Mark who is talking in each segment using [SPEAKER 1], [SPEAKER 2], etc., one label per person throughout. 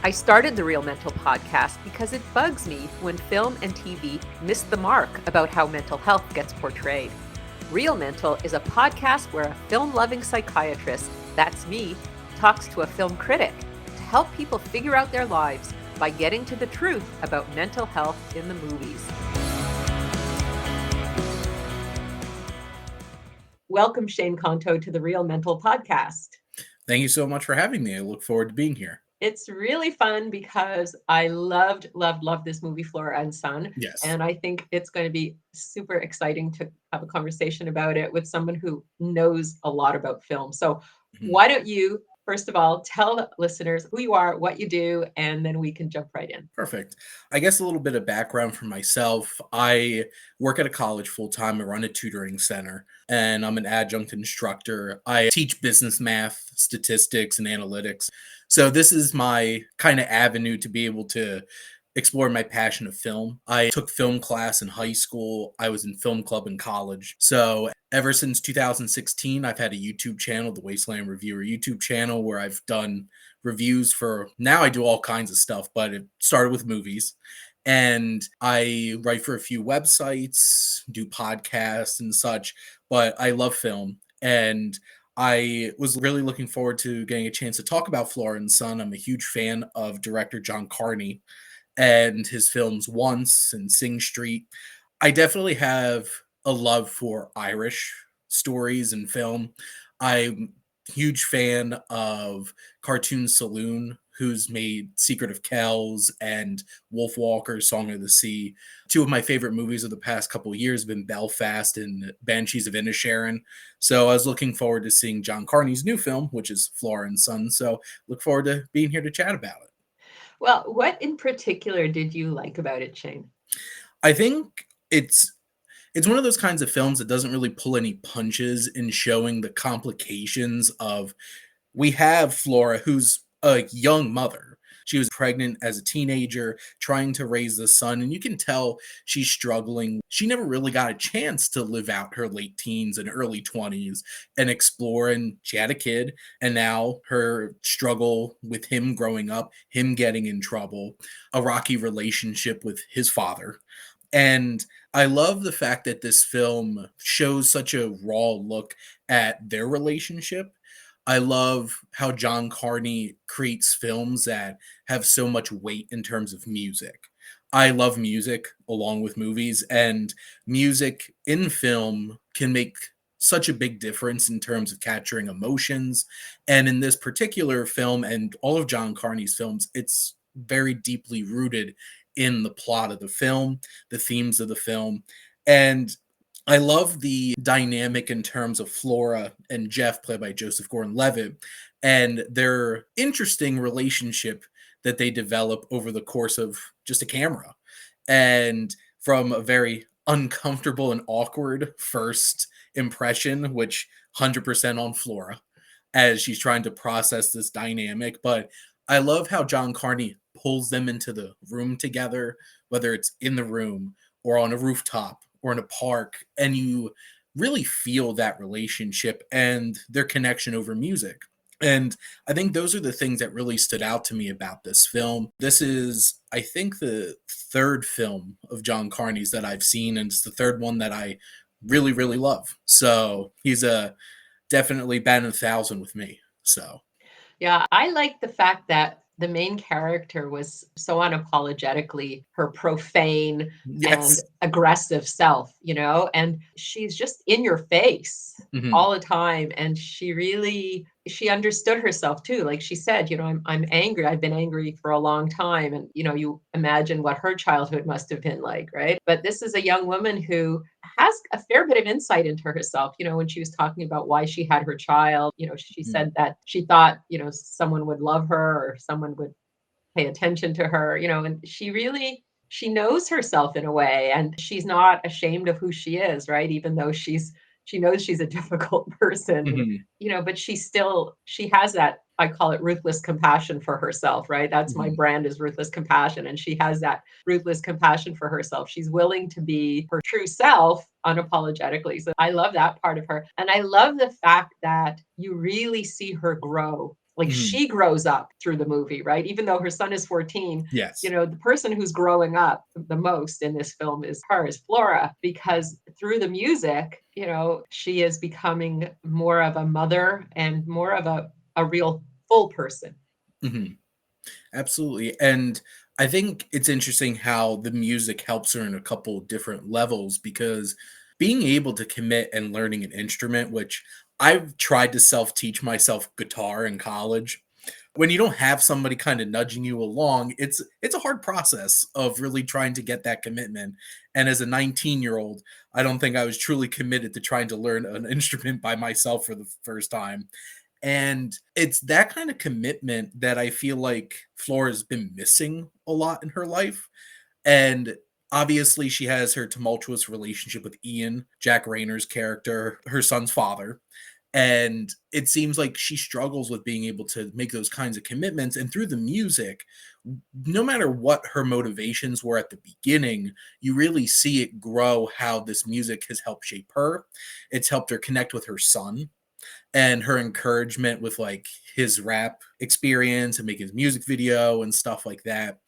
[SPEAKER 1] I started the Real Mental podcast because it bugs me when film and TV miss the mark about how mental health gets portrayed. Real Mental is a podcast where a film-loving psychiatrist, that's me, talks to a film critic to help people figure out their lives by getting to the truth about mental health in the movies. Welcome, Shane Conto, to the Real Mental podcast.
[SPEAKER 2] Thank you so much for having me. I look forward to being here.
[SPEAKER 1] It's really fun because I loved this movie, Flora and Son.
[SPEAKER 2] Yes.
[SPEAKER 1] And I think it's going to be super exciting to have a conversation about it with someone who knows a lot about film. So why don't you, first of all, tell the listeners who you are, what you do, and then we can jump right in.
[SPEAKER 2] Perfect. I guess a little bit of background for myself. I work at a college full time. I run a tutoring center, and I'm an adjunct instructor. I teach business math, statistics, and analytics. So this is my kind of avenue to be able to explore my passion of film. I took film class in high school. I was in film club in college. So ever since 2016, I've had a YouTube channel, the Wasteland Reviewer YouTube channel, where I've done reviews for, now I do all kinds of stuff, but it started with movies. And I write for a few websites, do podcasts and such, but I love film. And I was really looking forward to getting a chance to talk about Flora and Son. I'm a huge fan of director John Carney and his films Once and Sing Street. I definitely have a love for Irish stories and film. I'm a huge fan of Cartoon Saloon, who's made Secret of Kells and Wolfwalker, Song of the Sea. Two of my favorite movies of the past couple of years have been Belfast and Banshees of Inisherin. So I was looking forward to seeing John Carney's new film, which is Flora and Son. So look forward to being here to chat about it.
[SPEAKER 1] Well, what in particular did you like about it, Shane?
[SPEAKER 2] I think it's one of those kinds of films that doesn't really pull any punches in showing the complications of, we have Flora, who's a young mother. She was pregnant as a teenager, trying to raise the son, and you can tell she's struggling. She never really got a chance to live out her late teens and early 20s and explore, and she had a kid, and now her struggle with him growing up, him getting in trouble, a rocky relationship with his father. And I love the fact that this film shows such a raw look at their relationship. I love how John Carney creates films that have so much weight in terms of music. I love music along with movies, and music in film can make such a big difference in terms of capturing emotions. And in this particular film and all of John Carney's films, it's very deeply rooted in the plot of the film, the themes of the film. And I love the dynamic in terms of Flora and Jeff, played by Joseph Gordon-Levitt, and their interesting relationship that they develop over the course of just a camera. And from a very uncomfortable and awkward first impression, which 100% on Flora, as she's trying to process this dynamic. But I love how John Carney pulls them into the room together, whether it's in the room or on a rooftop or in a park, and you really feel that relationship and their connection over music. And I think those are the things that really stood out to me about this film. This is, I think, the third film of John Carney's that I've seen, and it's the third one that I really, really love. So he's a definitely batting 1,000 with me. So
[SPEAKER 1] Yeah, I like the fact that the main character was so unapologetically her profane and
[SPEAKER 2] yes.
[SPEAKER 1] aggressive self, and she's just in your face
[SPEAKER 2] Mhm.
[SPEAKER 1] all the time. And she understood herself too. Like she said, I'm angry. I've been angry for a long time. And, you imagine what her childhood must have been like, right? But this is a young woman who has a fair bit of insight into herself. When she was talking about why she had her child, she
[SPEAKER 2] Mhm.
[SPEAKER 1] said that she thought, someone would love her or someone would pay attention to her, and she knows herself in a way, and she's not ashamed of who she is, right? Even though she knows she's a difficult person,
[SPEAKER 2] Mhm.
[SPEAKER 1] but she has that, I call it ruthless compassion for herself, right? That's my
[SPEAKER 2] Mhm.
[SPEAKER 1] brand, is ruthless compassion. And she has that ruthless compassion for herself. She's willing to be her true self unapologetically. So I love that part of her. And I love the fact that you really see her grow. like
[SPEAKER 2] Mhm.
[SPEAKER 1] she grows up through the movie, right? Even though her son is 14,
[SPEAKER 2] Yes.
[SPEAKER 1] the person who's growing up the most in this film is her, is Flora, because through the music, she is becoming more of a mother and more of a real full person.
[SPEAKER 2] Mhm. Absolutely. And I think it's interesting how the music helps her in a couple different levels because being able to commit and learning an instrument, which I've tried to self teach myself guitar in college. When you don't have somebody kind of nudging you along, it's a hard process of really trying to get that commitment. And as a 19-year-old, I don't think I was truly committed to trying to learn an instrument by myself for the first time. And it's that kind of commitment that I feel like Flora's been missing a lot in her life. And obviously, she has her tumultuous relationship with Ian, Jack Rayner's character, her son's father. And it seems like she struggles with being able to make those kinds of commitments. And through the music, no matter what her motivations were at the beginning, you really see it grow how this music has helped shape her. It's helped her connect with her son and her encouragement with like his rap experience and making his music video and stuff like that.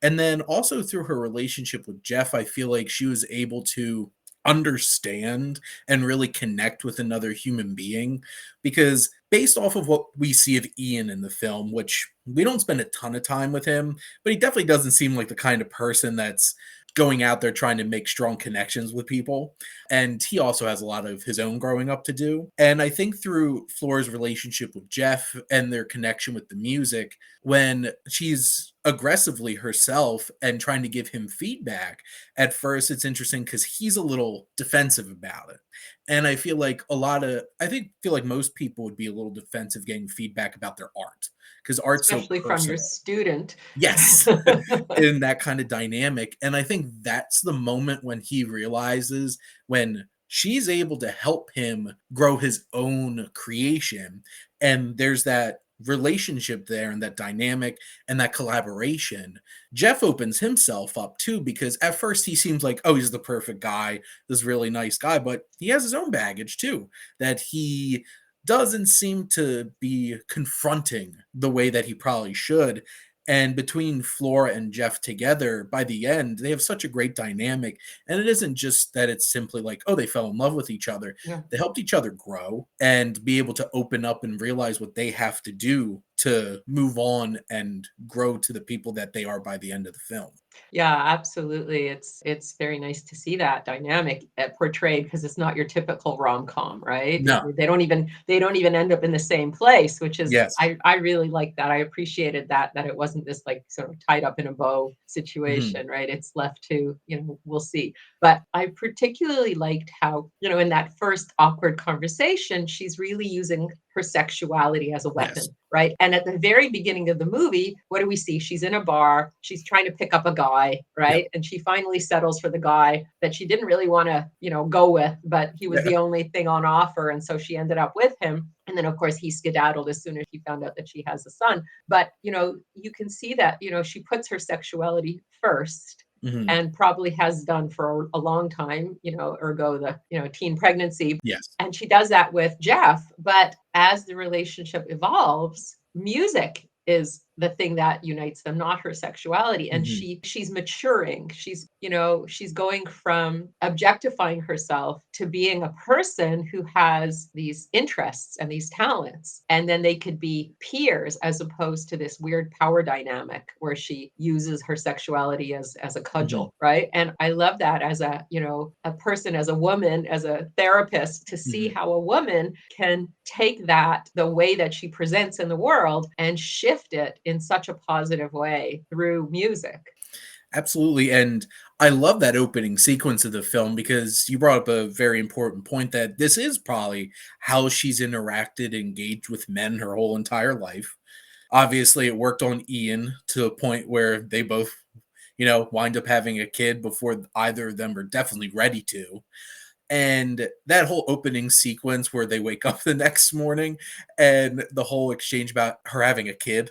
[SPEAKER 2] And then also through her relationship with Jeff, I feel like she was able to understand and really connect with another human being because based off of what we see of Ian in the film, which we don't spend a ton of time with him, but he definitely doesn't seem like the kind of person that's going out there trying to make strong connections with people. And he also has a lot of his own growing up to do. And I think through Flora's relationship with Jeff and their connection with the music, when she's aggressively herself and trying to give him feedback, at first it's interesting because he's a little defensive about it. And I feel like feel like most people would be a little defensive getting feedback about their art because art's so
[SPEAKER 1] Especially from your
[SPEAKER 2] personal.
[SPEAKER 1] student.
[SPEAKER 2] Yes, in that kind of dynamic, and I think that's the moment when he realizes when she's able to help him grow his own creation, and there's that relationship there and that dynamic and that collaboration. Jeff opens himself up too because at first he seems like, oh, he's the perfect guy, this really nice guy, but he has his own baggage too that he doesn't seem to be confronting the way that he probably should. And between Flora and Jeff together, by the end, they have such a great dynamic. And it isn't just that it's simply like, oh, they fell in love with each other.
[SPEAKER 1] Yeah.
[SPEAKER 2] They helped each other grow and be able to open up and realize what they have to do to move on and grow to the people that they are by the end of the film.
[SPEAKER 1] Yeah, absolutely. It's very nice to see that dynamic portrayed because it's not your typical rom-com, right?
[SPEAKER 2] No.
[SPEAKER 1] They don't even end up in the same place, which is
[SPEAKER 2] Yes.
[SPEAKER 1] I really like that. I appreciated that it wasn't this like sort of tied up in a bow
[SPEAKER 2] Mhm.
[SPEAKER 1] situation, right? It's left to, we'll see. But I particularly liked how, in that first awkward conversation, she's really using her sexuality as a
[SPEAKER 2] Yes.
[SPEAKER 1] weapon, right? And at the very beginning of the movie, what do we see? She's in a bar, she's trying to pick up a guy,
[SPEAKER 2] Yep.
[SPEAKER 1] right? And she finally settles for the guy that she didn't really want to, go with, but he was
[SPEAKER 2] Yeah.
[SPEAKER 1] the only thing on offer. And so she ended up with him. And then, of course, he skedaddled as soon as she found out that she has a son. But, you can see that, she puts her sexuality first
[SPEAKER 2] Mhm.
[SPEAKER 1] and probably has done for a long time, ergo the, teen pregnancy.
[SPEAKER 2] Yes.
[SPEAKER 1] And she does that with Jeff. But as the relationship evolves, music is the thing that unites them, not her sexuality. And
[SPEAKER 2] Mhm.
[SPEAKER 1] she's maturing. She's going from objectifying herself to being a person who has these interests and these talents. And then they could be peers as opposed to this weird power dynamic where she uses her sexuality as a
[SPEAKER 2] Mhm.
[SPEAKER 1] cudgel, right? And I love that as a person, as a woman, as a therapist, to see
[SPEAKER 2] Mhm.
[SPEAKER 1] how a woman can take that, the way that she presents in the world, and shift it in such a positive way through music.
[SPEAKER 2] Absolutely, and I love that opening sequence of the film because you brought up a very important point that this is probably how she's interacted, engaged with men her whole entire life. Obviously, it worked on Ian to a point where they both, wind up having a kid before either of them are definitely ready to. And that whole opening sequence where they wake up the next morning and the whole exchange about her having a kid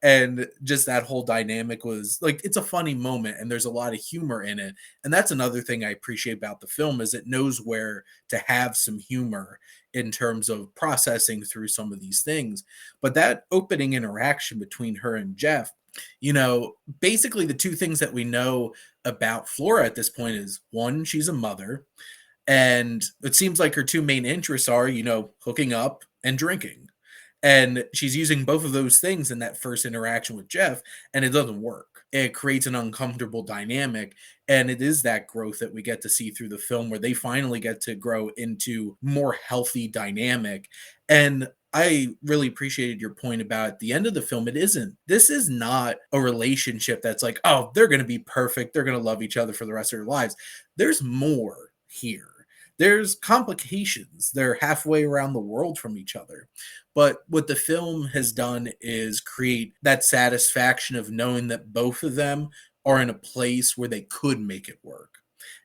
[SPEAKER 2] And just that whole dynamic was like, it's a funny moment and there's a lot of humor in it. And that's another thing I appreciate about the film is it knows where to have some humor in terms of processing through some of these things. But that opening interaction between her and Jeff, basically the two things that we know about Flora at this point is one, she's a mother, and it seems like her two main interests are, hooking up and drinking. And she's using both of those things in that first interaction with Jeff, and it doesn't work. It creates an uncomfortable dynamic. And it is that growth that we get to see through the film where they finally get to grow into more healthy dynamic. And I really appreciated your point about at the end of the film. This is not a relationship that's like, oh, they're going to be perfect. They're going to love each other for the rest of their lives. There's more here. There's complications. They're halfway around the world from each other. But what the film has done is create that satisfaction of knowing that both of them are in a place where they could make it work.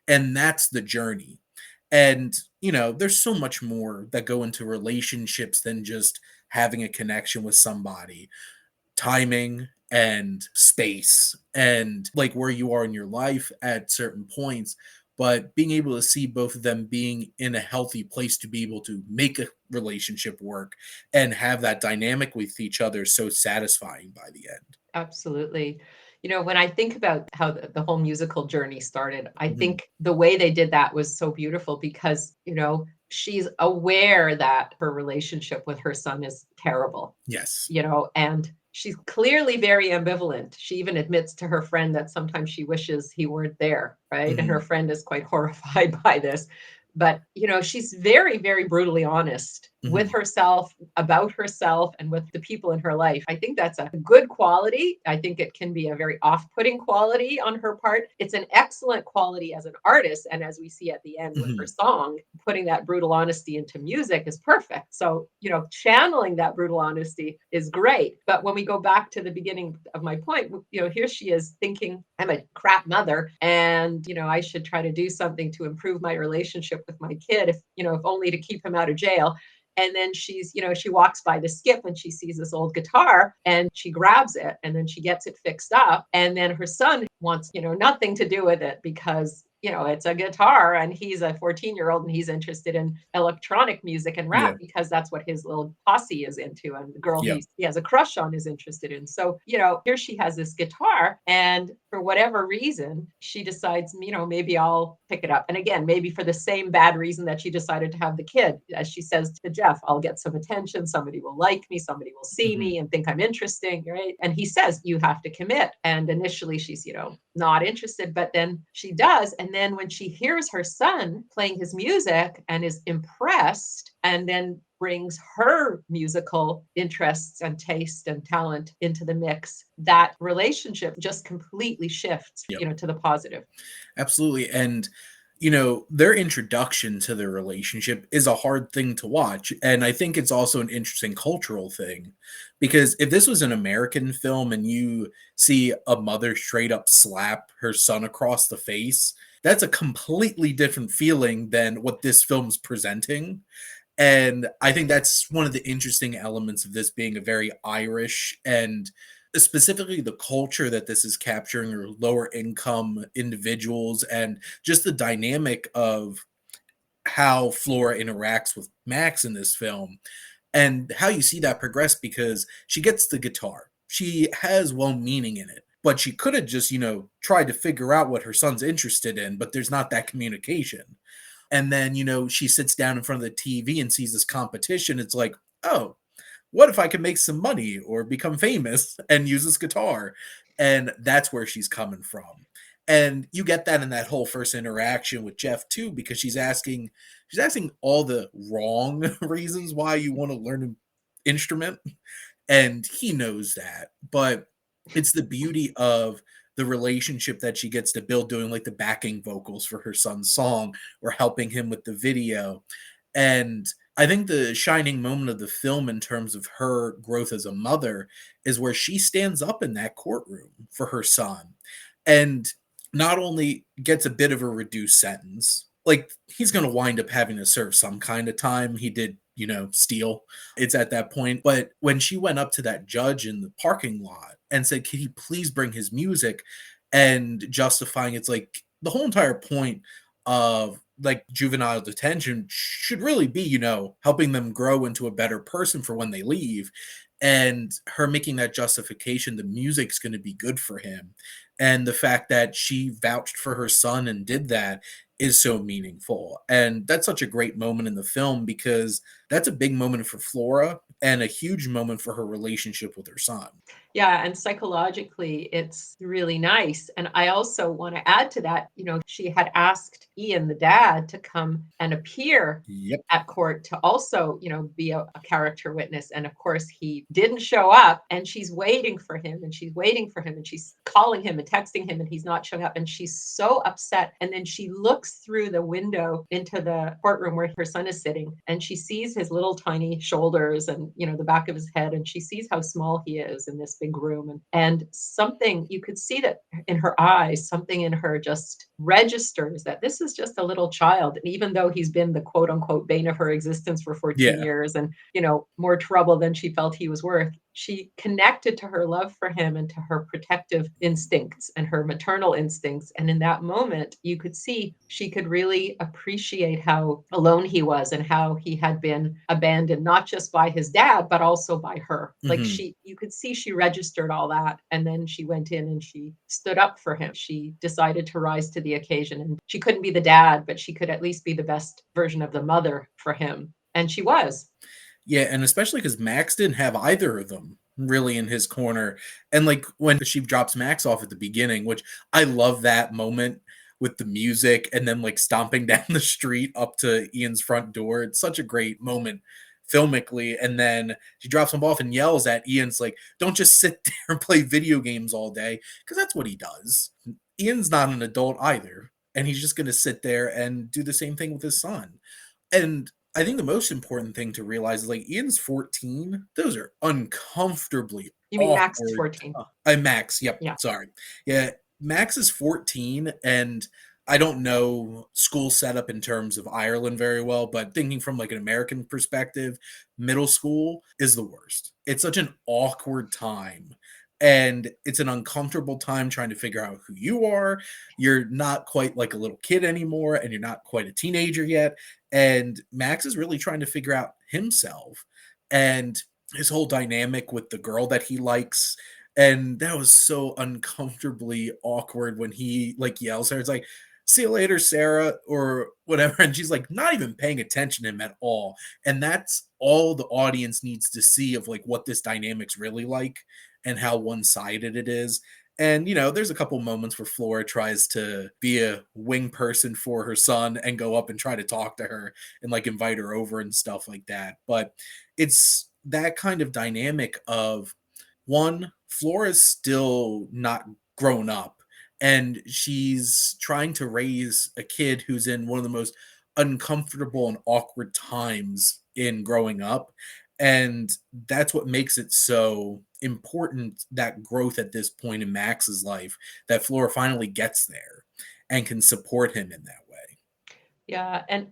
[SPEAKER 2] And that's the journey. And, there's so much more that go into relationships than just having a connection with somebody. Timing and space and like where you are in your life at certain points, but being able to see both of them being in a healthy place to be able to make a relationship work and have that dynamic with each other so satisfying by the end.
[SPEAKER 1] Absolutely. When I think about how the whole musical journey started, I
[SPEAKER 2] Mhm.
[SPEAKER 1] think the way they did that was so beautiful because, she's aware that her relationship with her son is terrible,
[SPEAKER 2] Yes.
[SPEAKER 1] and she's clearly very ambivalent. She even admits to her friend that sometimes she wishes he weren't there, right? And her
[SPEAKER 2] Mhm.
[SPEAKER 1] friend is quite horrified by this. But, she's very, very brutally honest with
[SPEAKER 2] Mhm.
[SPEAKER 1] herself, about herself, and with the people in her life. I think that's a good quality. I think it can be a very off putting quality on her part. It's an excellent quality as an artist. And as we see at the end with her
[SPEAKER 2] Mhm.
[SPEAKER 1] song, putting that brutal honesty into music is perfect. So, channeling that brutal honesty is great. But when we go back to the beginning of my point, here she is thinking, I'm a crap mother and, I should try to do something to improve my relationship with my kid, if only to keep him out of jail. And then she walks by the skip and she sees this old guitar and she grabs it and then she gets it fixed up. And then her son wants, nothing to do with it because, it's a guitar and he's a 14-year-old and he's interested in electronic music and rap
[SPEAKER 2] Yeah.
[SPEAKER 1] because that's what his little posse is into. And the girl
[SPEAKER 2] Yeah.
[SPEAKER 1] he has a crush on is interested in. So, here she has this guitar and for whatever reason, she decides, maybe I'll pick it up. And again, maybe for the same bad reason that she decided to have the kid. As she says to Jeff, I'll get some attention. Somebody will like me. Somebody will see
[SPEAKER 2] Mhm.
[SPEAKER 1] me and think I'm interesting. Right. And he says, you have to commit. And initially she's, not interested, but then she does. And then when she hears her son playing his music and is impressed, and then brings her musical interests and taste and talent into the mix, that relationship just completely shifts,
[SPEAKER 2] Yep.
[SPEAKER 1] to the positive.
[SPEAKER 2] Absolutely. And, their introduction to their relationship is a hard thing to watch. And I think it's also an interesting cultural thing because if this was an American film and you see a mother straight up slap her son across the face, that's a completely different feeling than what this film's presenting. And I think that's one of the interesting elements of this being a very Irish and specifically the culture that this is capturing or lower income individuals and just the dynamic of how Flora interacts with Max in this film and how you see that progress because she gets the guitar. She has well meaning in it, but she could have just, tried to figure out what her son's interested in, but there's not that communication. And then, she sits down in front of the TV and sees this competition. It's like, oh, what if I could make some money or become famous and use this guitar? And that's where she's coming from. And you get that in that whole first interaction with Jeff too, because she's asking all the wrong reasons why you want to learn an instrument and he knows that. But it's the beauty of the relationship that she gets to build doing like the backing vocals for her son's song or helping him with the video. And I think the shining moment of the film in terms of her growth as a mother is where she stands up in that courtroom for her son and not only gets a bit of a reduced sentence, like he's going to wind up having to serve some kind of time. He did, steal. It's at that point. But when she went up to that judge in the parking lot and said, "Can he please bring his music?" and justifying it's like the whole entire point of like juvenile detention should really be, helping them grow into a better person for when they leave. And her making that justification, the music's going to be good for him. And the fact that she vouched for her son and did that is so meaningful. And that's such a great moment in the film because that's a big moment for Flora and a huge moment for her relationship with her son.
[SPEAKER 1] Yeah, and psychologically, it's really nice. And I also want to add to that, she had asked Ian, the dad, to come and appear
[SPEAKER 2] Yep.
[SPEAKER 1] at court to also, be a character witness. And of course, he didn't show up. And she's waiting for him and she's waiting for him and she's calling him and texting him and he's not showing up. And she's so upset. And then she looks through the window into the courtroom where her son is sitting and she sees his little tiny shoulders and, the back of his head. And she sees how small he is in this big room. And something you could see that in her eyes, something in her just registers that this is just a little child. And even though he's been the quote unquote bane of her existence for 14
[SPEAKER 2] Yeah.
[SPEAKER 1] years and, more trouble than she felt he was worth, she connected to her love for him and to her protective instincts and her maternal instincts. And in that moment, you could see she could really appreciate how alone he was and how he had been abandoned, not just by his dad, but also by her. Like
[SPEAKER 2] Mhm.
[SPEAKER 1] you could see she registered all that. And then she went in and she stood up for him. She decided to rise to the occasion. And she couldn't be the dad, but she could at least be the best version of the mother for him. And she was.
[SPEAKER 2] Yeah, and especially because Max didn't have either of them really in his corner. And like when she drops Max off at the beginning, which I love that moment with the music and then like stomping down the street up to Ian's front door. It's such a great moment filmically. And then she drops him off and yells at Ian's like, "Don't just sit there and play video games all day," because that's what he does. Ian's not an adult either. And he's just going to sit there and do the same thing with his son. And I think the most important thing to realize is like Ian's 14. Those are uncomfortably
[SPEAKER 1] You mean Max is
[SPEAKER 2] awkward.
[SPEAKER 1] 14?
[SPEAKER 2] Max. Yep.
[SPEAKER 1] Yeah.
[SPEAKER 2] Sorry. Yeah. Max is 14. And I don't know school setup in terms of Ireland very well, but thinking from like an American perspective, middle school is the worst. It's such an awkward time. And it's an uncomfortable time trying to figure out who you are. You're not quite like a little kid anymore, and you're not quite a teenager yet. And Max is really trying to figure out himself and his whole dynamic with the girl that he likes. And that was so uncomfortably awkward when he like yells at her. It's like, "See you later, Sarah," or whatever. And she's like not even paying attention to him at all. And that's all the audience needs to see of like what this dynamic's really like and how one-sided it is. And there's a couple moments where Flora tries to be a wing person for her son and go up and try to talk to her and like invite her over and stuff like that. But it's that kind of dynamic of one, Flora's still not grown up and she's trying to raise a kid who's in one of the most uncomfortable and awkward times in growing up. And that's what makes it so important, that growth at this point in Max's life, that Flora finally gets there and can support him in that way.
[SPEAKER 1] Yeah. And,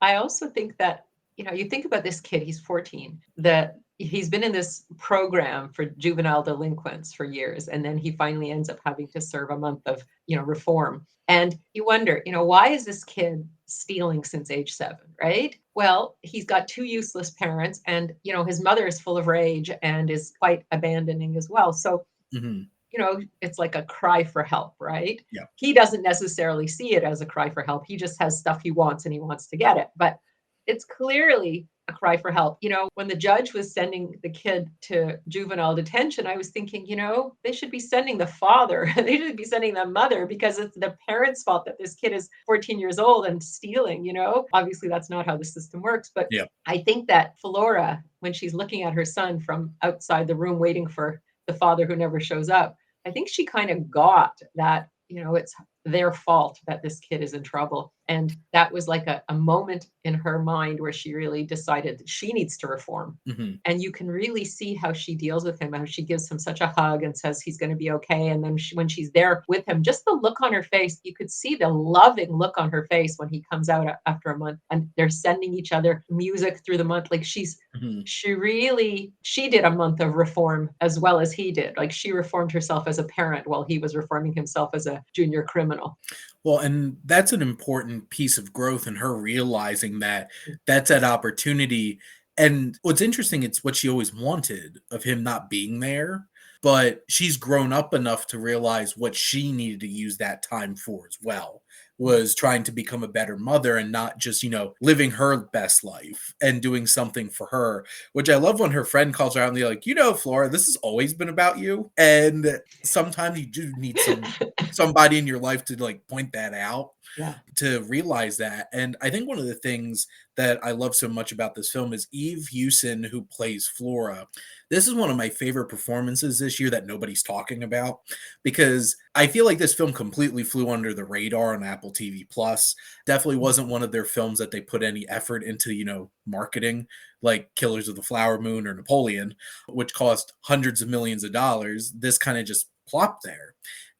[SPEAKER 1] I also think that, you think about this kid, he's 14, that he's been in this program for juvenile delinquents for years. And then he finally ends up having to serve a month of, reform. And you wonder, why is this kid stealing since age 7, right? Well, he's got 2 useless parents and, his mother is full of rage and is quite abandoning as well. So
[SPEAKER 2] Mhm.
[SPEAKER 1] it's like a cry for help, right?
[SPEAKER 2] Yeah.
[SPEAKER 1] He doesn't necessarily see it as a cry for help. He just has stuff he wants and he wants to get it. But it's clearly a cry for help. When the judge was sending the kid to juvenile detention, I was thinking, they should be sending the father, they should be sending the mother because it's the parents' fault that this kid is 14 years old and stealing. Obviously, that's not how the system works. But
[SPEAKER 2] Yeah.
[SPEAKER 1] I think that Flora, when she's looking at her son from outside the room, waiting for the father who never shows up, I think she kind of got that, it's their fault that this kid is in trouble. And that was like a moment in her mind where she really decided that she needs to reform.
[SPEAKER 2] Mhm.
[SPEAKER 1] And you can really see how she deals with him, how she gives him such a hug and says he's going to be okay. And then when she's there with him, just the look on her face, you could see the loving look on her face when he comes out after a month, and they're sending each other music through the month. Like
[SPEAKER 2] Mhm.
[SPEAKER 1] she did a month of reform as well as he did. Like she reformed herself as a parent while he was reforming himself as a junior criminal.
[SPEAKER 2] Well, and that's an important piece of growth in her realizing that that's that opportunity. And what's interesting, it's what she always wanted of him not being there, but she's grown up enough to realize what she needed to use that time for as well, was trying to become a better mother and not just, living her best life and doing something for her, which I love when her friend calls her out and they're like, Flora, this has always been about you. And sometimes you do need somebody in your life to like point that out,
[SPEAKER 1] Yeah.
[SPEAKER 2] to realize that. And I think one of the things that I love so much about this film is Eve Hewson, who plays Flora. This is one of my favorite performances this year that nobody's talking about, because I feel like this film completely flew under the radar on Apple TV Plus. Definitely wasn't one of their films that they put any effort into, marketing, like Killers of the Flower Moon or Napoleon, which cost hundreds of millions of dollars. This kind of just plopped there.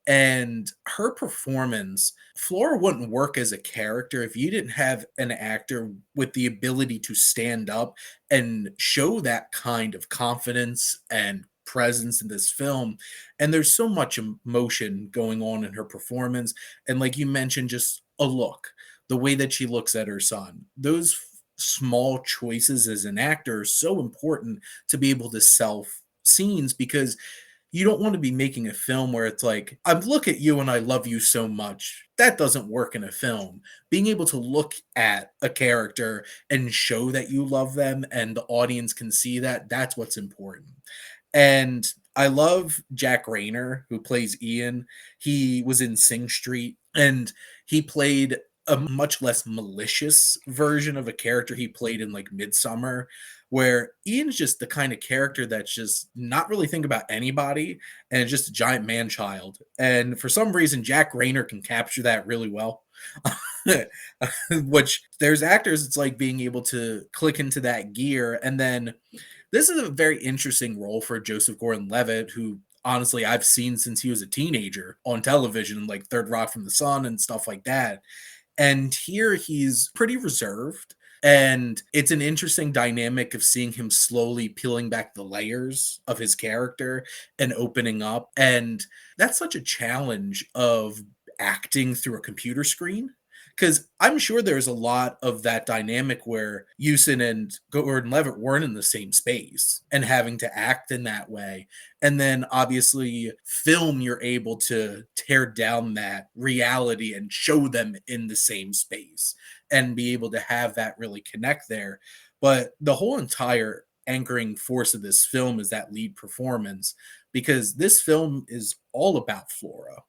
[SPEAKER 2] And her performance, Flora wouldn't work as a character if you didn't have an actor with the ability to stand up and show that kind of confidence and presence in this film. And there's so much emotion going on in her performance. And like you mentioned, just a look, the way that she looks at her son, those small choices as an actor are so important to be able to self scenes, because you don't want to be making a film where it's like, I look at you and I love you so much. That doesn't work in a film. Being able to look at a character and show that you love them and the audience can see that, that's what's important. And I love Jack Rayner, who plays Ian. He was in Sing Street and he played a much less malicious version of a character he played in like Midsummer, where Ian's just the kind of character that's just not really think about anybody and just a giant man child. And for some reason, Jack Rayner can capture that really well. Which there's actors, it's like being able to click into that gear. And then this is a very interesting role for Joseph Gordon-Levitt, who honestly I've seen since he was a teenager on television, like Third Rock from the Sun and stuff like that. And here he's pretty reserved. And it's an interesting dynamic of seeing him slowly peeling back the layers of his character and opening up. And that's such a challenge of acting through a computer screen. Because I'm sure there's a lot of that dynamic where Houston and Gordon Levitt weren't in the same space and having to act in that way. And then obviously, film, you're able to tear down that reality and show them in the same space and be able to have that really connect there. But the whole entire anchoring force of this film is that lead performance, because this film is all about Flora.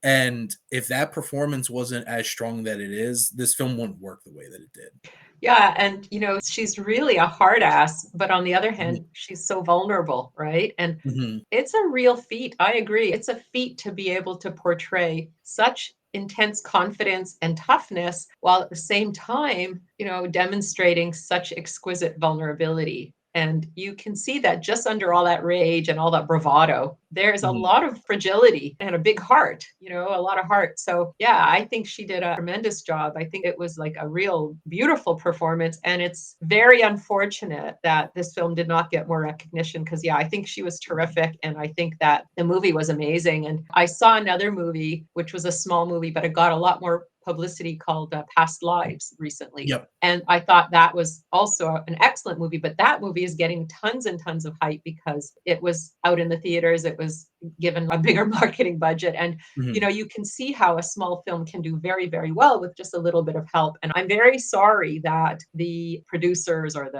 [SPEAKER 2] And if that performance wasn't as strong that it is, this film wouldn't work the way that it did.
[SPEAKER 1] Yeah, and she's really a hard ass, but on the other
[SPEAKER 2] Mhm.
[SPEAKER 1] hand, she's so vulnerable, right? And
[SPEAKER 2] Mhm.
[SPEAKER 1] it's a real feat. I agree. It's a feat to be able to portray such intense confidence and toughness while at the same time, demonstrating such exquisite vulnerability. And you can see that just under all that rage and all that bravado, there's a
[SPEAKER 2] Mhm.
[SPEAKER 1] lot of fragility and a big heart, a lot of heart. So, yeah, I think she did a tremendous job. I think it was like a real beautiful performance. And it's very unfortunate that this film did not get more recognition because, yeah, I think she was terrific. And I think that the movie was amazing. And I saw another movie, which was a small movie, but it got a lot more publicity, called Past Lives recently.
[SPEAKER 2] Yep.
[SPEAKER 1] And I thought that was also an excellent movie, but that movie is getting tons and tons of hype because it was out in the theaters. It was given a bigger marketing budget. And,
[SPEAKER 2] Mhm.
[SPEAKER 1] you can see how a small film can do very, very well with just a little bit of help. And I'm very sorry that the producers or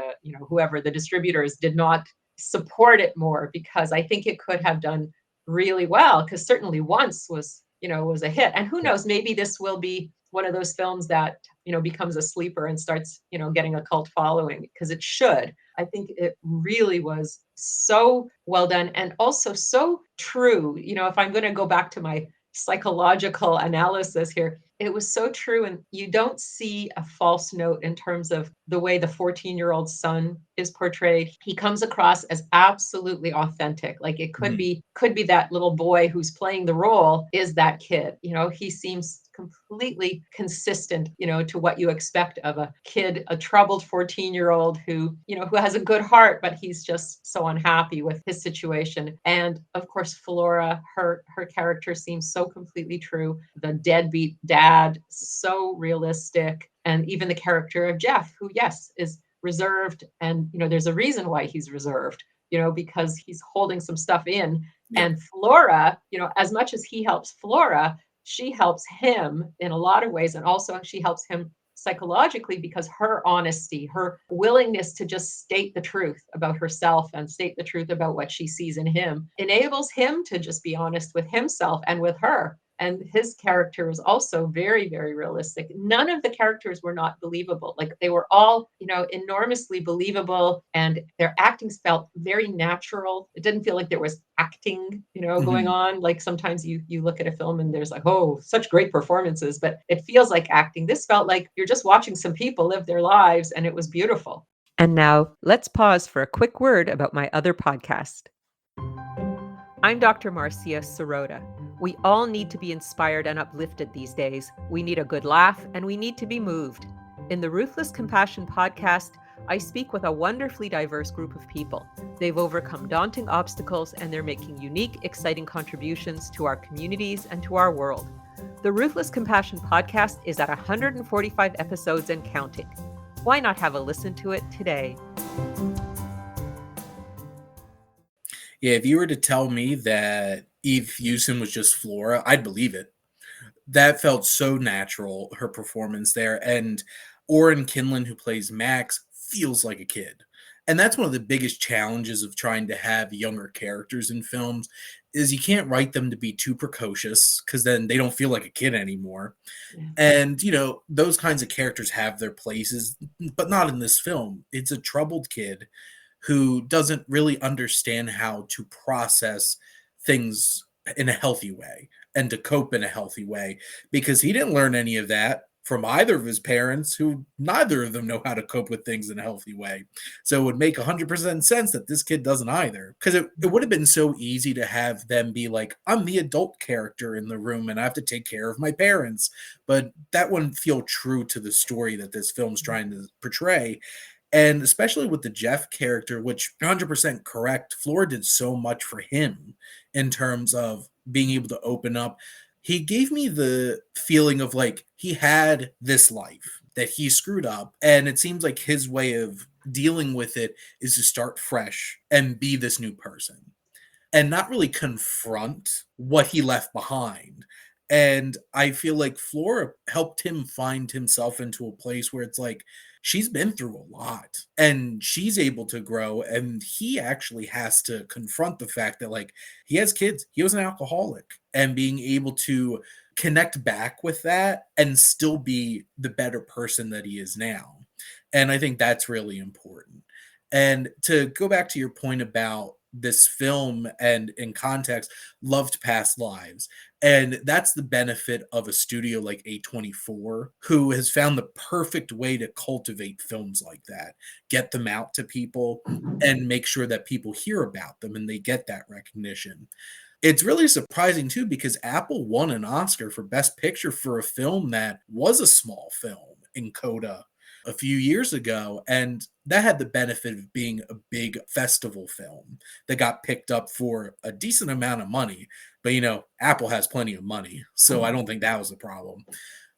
[SPEAKER 1] whoever, the distributors, did not support it more, because I think it could have done really well, because certainly Once was a hit. And who
[SPEAKER 2] Yeah.
[SPEAKER 1] knows, maybe this will be one of those films that becomes a sleeper and starts getting a cult following, because it should. I think it really was so well done and also so true. If I'm going to go back to my psychological analysis here. It was so true. And you don't see a false note in terms of the way the 14-year-old son is portrayed. He comes across as absolutely authentic. Like it could be that little boy who's playing the role is that kid. He seems completely consistent, to what you expect of a kid, a troubled 14-year-old who has a good heart, but he's just so unhappy with his situation. And of course, Flora, her character seems so completely true. The deadbeat dad, so realistic. And even the character of Jeff, who, yes, is reserved. And, there's a reason why he's reserved, because he's holding some stuff in.
[SPEAKER 2] Yep.
[SPEAKER 1] And Flora, as much as he helps Flora, she helps him in a lot of ways. And also she helps him psychologically because her honesty, her willingness to just state the truth about herself and state the truth about what she sees in him enables him to just be honest with himself and with her. And his character is also very, very realistic. None of the characters were not believable. Like they were all, enormously believable, and their acting felt very natural. It didn't feel like there was acting, going on. Like sometimes you look at a film and there's like, oh, such great performances, but it feels like acting. This felt like you're just watching some people live their lives, and it was beautiful.
[SPEAKER 3] And now let's pause for a quick word about my other podcast.
[SPEAKER 1] I'm Dr. Marcia Sirota. We all need to be inspired and uplifted these days. We need a good laugh, and we need to be moved. In the Ruthless Compassion podcast, I speak with a wonderfully diverse group of people. They've overcome daunting obstacles, and they're making unique, exciting contributions to our communities and to our world. The Ruthless Compassion podcast is at 145 episodes and counting. Why not have a listen to it today?
[SPEAKER 2] Yeah, if you were to tell me that Eve Hewson was just Flora, I'd believe it. That felt so natural, her performance there. And Oren Kinlan, who plays Max, feels like a kid. And that's one of the biggest challenges of trying to have younger characters in films is you can't write them to be too precocious because then they don't feel like a kid anymore.
[SPEAKER 1] Yeah.
[SPEAKER 2] And, those kinds of characters have their places, but not in this film. It's a troubled kid who doesn't really understand how to process things in a healthy way and to cope in a healthy way because he didn't learn any of that from either of his parents, who neither of them know how to cope with things in a healthy way. So it would make 100% sense that this kid doesn't either, because it would have been so easy to have them be like, I'm the adult character in the room and I have to take care of my parents. But that wouldn't feel true to the story that this film's trying to portray. And especially with the Jeff character, which 100% correct, Flora did so much for him in terms of being able to open up. He gave me the feeling of like he had this life that he screwed up. And it seems like his way of dealing with it is to start fresh and be this new person and not really confront what he left behind. And I feel like Flora helped him find himself into a place where it's like, she's been through a lot and she's able to grow. And he actually has to confront the fact that, like, he has kids, he was an alcoholic, and being able to connect back with that and still be the better person that he is now. And I think that's really important. And to go back to your point about this film and in context, loved past lives. And that's the benefit of a studio like A24, who has found the perfect way to cultivate films like that, get them out to people and make sure that people hear about them and they get that recognition. It's really surprising too, because Apple won an Oscar for Best Picture for a film that was a small film in Coda a few years ago, and that had the benefit of being a big festival film that got picked up for a decent amount of money. But Apple has plenty of money, so I don't think that was a problem.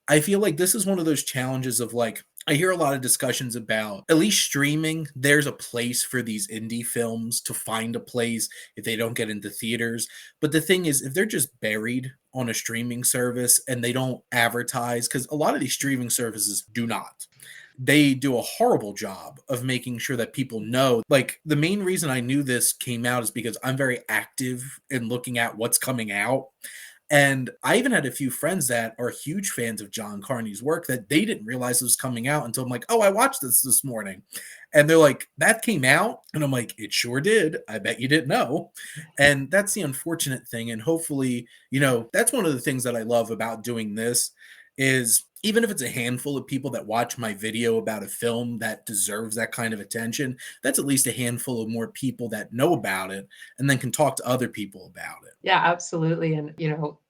[SPEAKER 2] I feel like this is one of those challenges of, like, I hear a lot of discussions about, at least streaming, there's a place for these indie films to find a place if they don't get into theaters. But the thing is, if they're just buried on a streaming service and they don't advertise, because a lot of these streaming services do not, they do a horrible job of making sure that people know. Like, the main reason I knew this came out is because I'm very active in looking at what's coming out. And I even had a few friends that are huge fans of John Carney's work that they didn't realize it was coming out until I'm like, oh, I watched this morning. And they're like, that came out? And I'm like, it sure did. I bet you didn't know. And that's the unfortunate thing. And hopefully, that's one of the things that I love about doing this is even if it's a handful of people that watch my video about a film that deserves that kind of attention, that's at least a handful of more people that know about it and then can talk to other people about it.
[SPEAKER 1] Yeah, absolutely. And,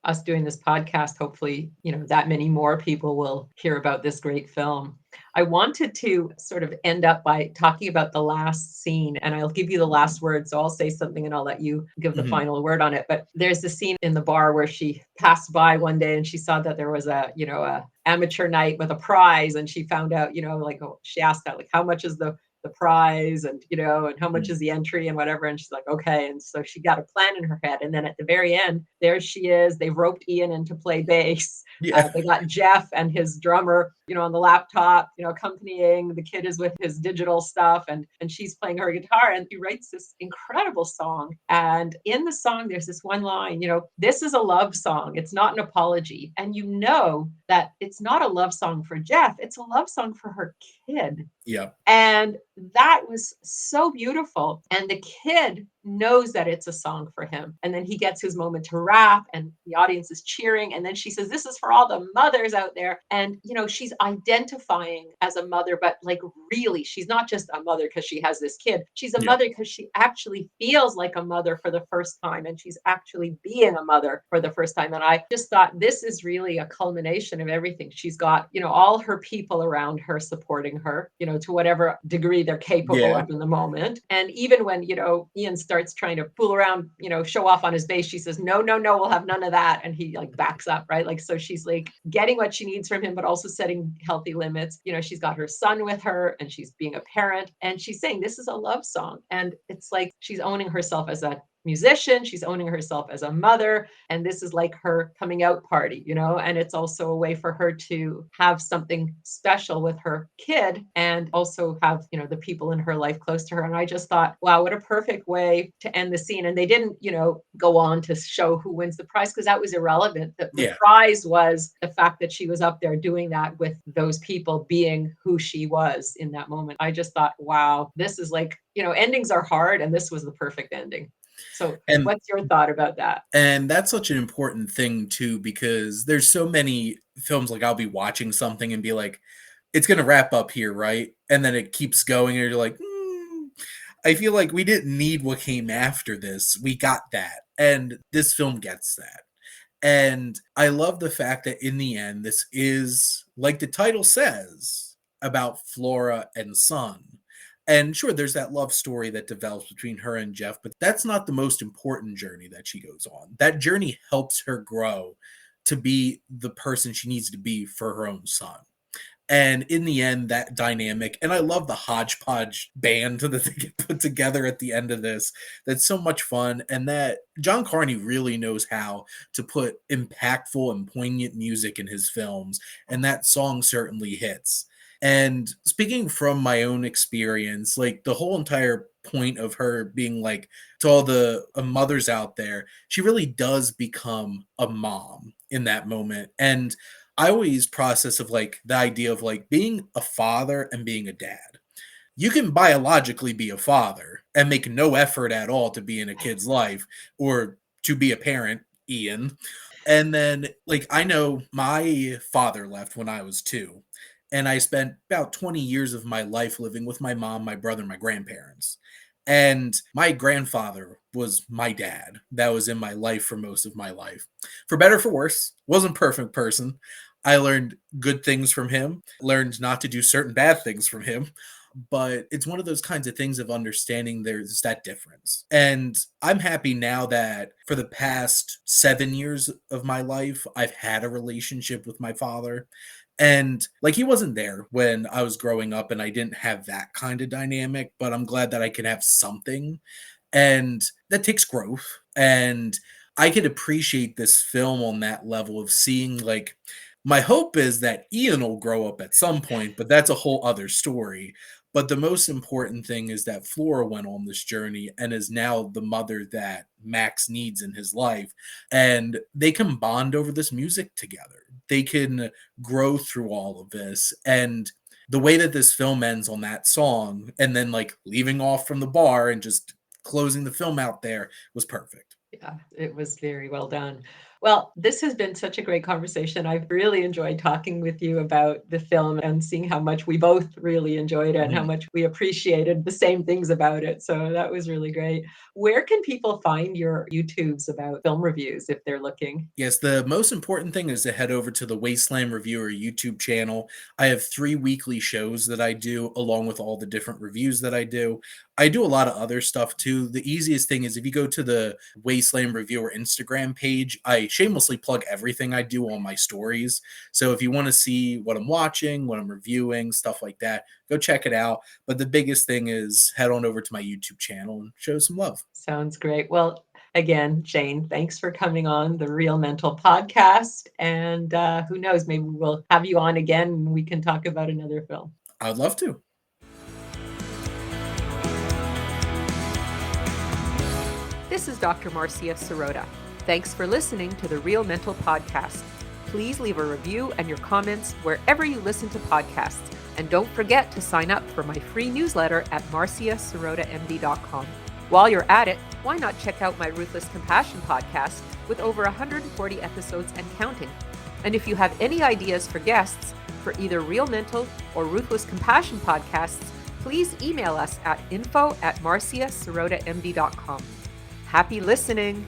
[SPEAKER 1] us doing this podcast, hopefully, that many more people will hear about this great film. I wanted to sort of end up by talking about the last scene, and I'll give you the last word. So I'll say something and I'll let you give the
[SPEAKER 2] Mhm.
[SPEAKER 1] final word on it. But there's the scene in the bar where she passed by one day and she saw that there was a amateur night with a prize, and she found out, she asked that, like, how much is the prize, and and how much
[SPEAKER 2] Mhm.
[SPEAKER 1] is the entry and whatever, and she's like, okay. And so she got a plan in her head, and then at the very end, there she is. They've roped Ian in to play bass.
[SPEAKER 2] Yeah.
[SPEAKER 1] They got Jeff and his drummer, on the laptop, accompanying. The kid is with his digital stuff, and she's playing her guitar, and he writes this incredible song. And in the song, there's this one line, this is a love song. It's not an apology. And that it's not a love song for Jeff. It's a love song for her kid.
[SPEAKER 2] Yeah.
[SPEAKER 1] And that was so beautiful. And the kid knows that it's a song for him. And then he gets his moment to rap, and the audience is cheering. And then she says, this is for all the mothers out there. And, she's identifying as a mother, but like really, she's not just a mother because she has this kid. She's a
[SPEAKER 2] Yeah.
[SPEAKER 1] mother because she actually feels like a mother for the first time. And she's actually being a mother for the first time. And I just thought this is really a culmination of everything. She's got, all her people around her supporting her, to whatever degree they're capable
[SPEAKER 2] Yeah.
[SPEAKER 1] of in the moment. And even when, Ian starts trying to fool around, show off on his bass, she says, no, no, no, we'll have none of that. And he like backs up, right? Like, so she's like getting what she needs from him, but also setting healthy limits. She's got her son with her, and she's being a parent, and she's saying this is a love song. And it's like she's owning herself as a musician, she's owning herself as a mother, and this is like her coming out party, and it's also a way for her to have something special with her kid, and also have, the people in her life close to her. And I just thought, wow, what a perfect way to end the scene. And they didn't, go on to show who wins the prize, because that was irrelevant. The
[SPEAKER 2] Yeah.
[SPEAKER 1] prize was the fact that she was up there doing that with those people being who she was in that moment. I just thought, wow, this is like, endings are hard, and this was the perfect ending. So
[SPEAKER 2] And
[SPEAKER 1] what's your thought about that?
[SPEAKER 2] And that's such an important thing too, because there's so many films like I'll be watching something and be like, it's gonna wrap up here, right? And then it keeps going, and you're like, I feel like we didn't need what came after this. We got that. And this film gets that. And I love the fact that in the end, this is, like the title says, about Flora and son. And sure, there's that love story that develops between her and Jeff, but that's not the most important journey that she goes on. That journey helps her grow to be the person she needs to be for her own son. And in the end, that dynamic, and I love the hodgepodge band that they get put together at the end of this. That's so much fun. And that John Carney really knows how to put impactful and poignant music in his films. And that song certainly hits. And speaking from my own experience, like the whole entire point of her being like to all the mothers out there, she really does become a mom in that moment. And I always process of like the idea of like being a father and being a dad. You can biologically be a father and make no effort at all to be in a kid's life or to be a parent, Ian. And then, like, I know my father left when I was 2, and I spent about 20 years of my life living with my mom, my brother, and my grandparents. And my grandfather was my dad. That was in my life for most of my life. For better, for worse, wasn't a perfect person. I learned good things from him, learned not to do certain bad things from him, but it's one of those kinds of things of understanding there's that difference. And I'm happy now that for the past 7 years of my life, I've had a relationship with my father. And like he wasn't there when I was growing up and I didn't have that kind of dynamic, but I'm glad that I can have something. And that takes growth. And I could appreciate this film on that level of seeing like my hope is that Ian will grow up at some point, but that's a whole other story. But the most important thing is that Flora went on this journey and is now the mother that Max needs in his life. And they can bond over this music together. They can grow through all of this. And the way that this film ends on that song and then like leaving off from the bar and just closing the film out there was perfect.
[SPEAKER 1] Yeah, it was very well done. Well, this has been such a great conversation. I've really enjoyed talking with you about the film and seeing how much we both really enjoyed it and how
[SPEAKER 2] Mhm.
[SPEAKER 1] much we appreciated the same things about it. So that was really great. Where can people find your YouTubes about film reviews if they're looking?
[SPEAKER 2] Yes, the most important thing is to head over to the Wasteland Reviewer YouTube channel. I have 3 weekly shows that I do along with all the different reviews that I do. I do a lot of other stuff too. The easiest thing is if you go to the Wasteland Reviewer Instagram page, I shamelessly plug everything I do on my stories. So if you want to see what I'm watching, what I'm reviewing, stuff like that, go check it out. But the biggest thing is head on over to my YouTube channel and show some love.
[SPEAKER 1] Sounds great. Well, again, Jane, thanks for coming on the Real Mental podcast. And who knows, maybe we'll have you on again and we can talk about another film.
[SPEAKER 2] I'd love to.
[SPEAKER 1] This is Dr. Marcia Sirota. Thanks for listening to the Real Mental podcast. Please leave a review and your comments wherever you listen to podcasts. And don't forget to sign up for my free newsletter at marciasirotamd.com. While you're at it, why not check out my Ruthless Compassion podcast with over 140 episodes and counting? And if you have any ideas for guests for either Real Mental or Ruthless Compassion podcasts, please email us at info@marciasirotamd.com. Happy listening!